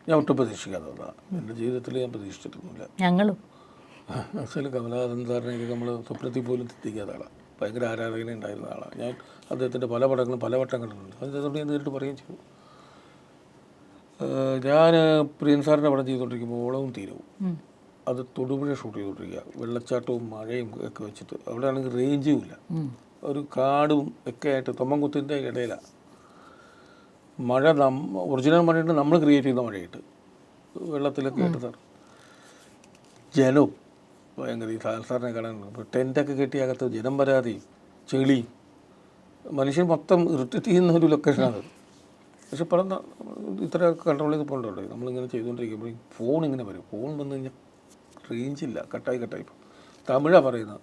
ഞാൻ ഒട്ടും പ്രതീക്ഷിക്കാത്തതാണ്. എൻ്റെ ജീവിതത്തിൽ ഞാൻ പ്രതീക്ഷിച്ചിട്ടൊന്നുമില്ല. ഞങ്ങളും ആക്ച്വലി കമലഹാസൻ സാറിനെയൊക്കെ നമ്മൾ സ്വപ്നത്തിൽ പോലും എത്തിക്കാത്ത ആളാണ്. ഭയങ്കര ആരാധന ഉണ്ടായിരുന്ന ആളാണ്. ഞാൻ അദ്ദേഹത്തിൻ്റെ പല പടങ്ങളും പലവട്ടം കണ്ടിട്ടുണ്ട്. അതുകൊണ്ട് ഞാൻ നേരിട്ട് പറയുകയും ചെയ്തു. ഞാൻ പ്രിയൻ സാറിൻ്റെ പടം ചെയ്തുകൊണ്ടിരിക്കുമ്പോൾ ഓളവും തീരവും അത് തൊടുപുഴ ഷൂട്ട് ചെയ്തുകൊണ്ടിരിക്കുക. വെള്ളച്ചാട്ടവും മഴയും ഒക്കെ വെച്ചിട്ട് അവിടെ ആണെങ്കിൽ റേഞ്ചും ഇല്ല, ഒരു കാടും ഒക്കെ ആയിട്ട് തൊമ്മൻകുത്തിൻ്റെ ഇടയിലാണ് മഴ. ഒറിജിനൽ മഴയിട്ട് നമ്മൾ ക്രിയേറ്റ് ചെയ്യുന്ന മഴയിട്ട് വെള്ളത്തിലൊക്കെ ആയിട്ട് സാർ ജനവും ഭയങ്കര ഈ സാറിനെ കാണാൻ ഇപ്പോൾ ടെൻറ്റൊക്കെ കെട്ടിയകത്ത് ജനം വരാതെയും ചെളിയും മനുഷ്യൻ മൊത്തം ഇറിറ്റേറ്റ് ചെയ്യുന്ന ഒരു ലൊക്കേഷനാണ്. പക്ഷെ പടം ഇത്ര കൺട്രോൾ ചെയ്ത് പോകണ്ടോ. നമ്മളിങ്ങനെ ചെയ്തുകൊണ്ടിരിക്കുമ്പോൾ ഫോൺ ഇങ്ങനെ വരും. ഫോൺ വന്നു കഴിഞ്ഞാൽ റേഞ്ചില്ല, കട്ടായി. തമിഴാണ് പറയുന്നത്.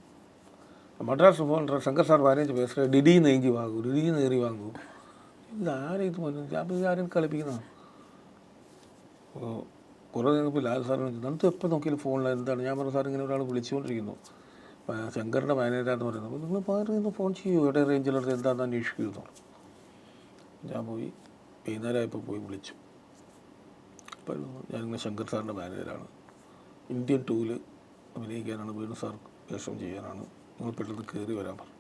മദ്രാസ് ഫോൺ ശങ്കർ സാർ 15 പേസ് ഡിഡിന്ന് ഏഞ്ചി വാങ്ങൂ, ഡിഡിന്ന് ഏറി വാങ്ങൂ. ഇതാരും ഇത് ഞാൻ ആരും കളിപ്പിക്കുന്നതാണ്. കുറേ നേരപ്പോൾ ലാൽ സാറിന് നമുക്ക് എപ്പോൾ നോക്കിയാലും ഫോണിൽ എന്താണ്. ഞാൻ പറഞ്ഞ സാർ ഇങ്ങനെ ഒരാൾ വിളിച്ചുകൊണ്ടിരിക്കുന്നു, ശങ്കറിൻ്റെ മാനേജരാന്ന് പറയുന്നത്. അപ്പോൾ നിങ്ങൾ പറയുന്നത് ഫോൺ ചെയ്യൂ, എവിടെ റേഞ്ചിലുള്ളത് എന്താണെന്ന് അന്വേഷിക്കുന്നു. ഞാൻ പോയി വൈകുന്നേരമായപ്പോൾ പോയി വിളിച്ചു. അപ്പോൾ ഞാനിങ്ങനെ ശങ്കർ സാറിൻ്റെ മാനേജരാണ്, ഇന്ത്യൻ 2 അഭിനയിക്കാനാണ്, വേണു സാർ വേഷം ചെയ്യാനാണ്, നിങ്ങൾ പെട്ടെന്ന് കയറി വരാൻ പറഞ്ഞു.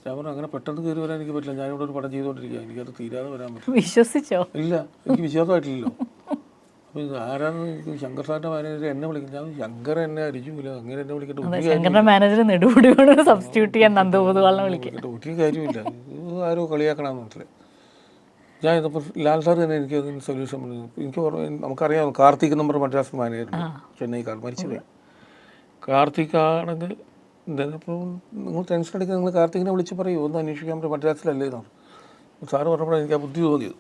ഞാൻ പറഞ്ഞു അങ്ങനെ പെട്ടെന്ന് കയറി വരാൻ എനിക്ക് പറ്റില്ല, ഞാനിവിടെ ഒരു പടം ചെയ്തുകൊണ്ടിരിക്കുക, എനിക്കത് തീരാതെ വരാൻ പറ്റില്ല. വിശ്വസിച്ചോ? ഇല്ല, എനിക്ക് വിശ്വാസമായിട്ടില്ലല്ലോ. അപ്പോൾ ഇത് ആരാന്ന് ശങ്കർ സാറിൻ്റെ മാനേജർ എന്നെ വിളിക്കും. ഞാൻ ശങ്കർ എന്നെ അരിച്ചില്ല, അങ്ങനെ എന്നെ വിളിക്കട്ടെ. ശങ്കറിന്റെ മാനേജർ നെടുപടിയോട് സബ്സ്റ്റിറ്റ്യൂട്ട് ചെയ്യാൻ ഒരു കാര്യമില്ല, ആരോ കളിയാക്കണമെന്ന് മനസ്സിലായി. ഞാൻ ഇതപ്പോൾ ലാൽ സാർ തന്നെ എനിക്ക് അതിന് സൊല്യൂഷൻ പറഞ്ഞു. എനിക്ക് നമുക്കറിയാം കാർത്തിക് നമ്പർ മദ്രാസ് മാനേജറുണ്ട്, ചെന്നൈക്കാർ മരിച്ചുപോയി. കാർത്തിക് ഇപ്പോൾ നിങ്ങൾ ടെൻഷൻ അടിക്കുക, നിങ്ങൾ കാർത്തികിനെ വിളിച്ച് പറയൂ, ഒന്ന് അന്വേഷിക്കാൻ പറ്റും, മദ്രാസിലല്ലേ എന്നാണ് സാറ് പറഞ്ഞപ്പോൾ എനിക്ക് ആ ബുദ്ധി തോന്നിയത്.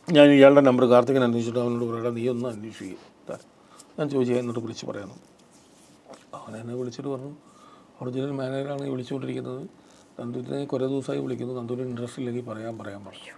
ഞാൻ ഇയാളുടെ നമ്പർ കാർത്തികിനെ അന്വേഷിച്ചിട്ട് അവനോട് പറയാം, നീ ഒന്ന് അന്വേഷിക്കുക. ഞാൻ ചോദിച്ചാൽ എന്നോട് വിളിച്ച് പറയാമെന്ന്. അവനെന്നെ വിളിച്ചിട്ട് പറഞ്ഞു, ഒറിജിനൽ മാനേജറാണ് വിളിച്ചുകൊണ്ടിരിക്കുന്നത്, നന്ദുവിനെ കുറേ ദിവസമായി വിളിക്കുന്നു, നന്ദുവിന് ഇൻട്രസ്റ്റ് ഇല്ലെങ്കിൽ പറയാൻ പറഞ്ഞു.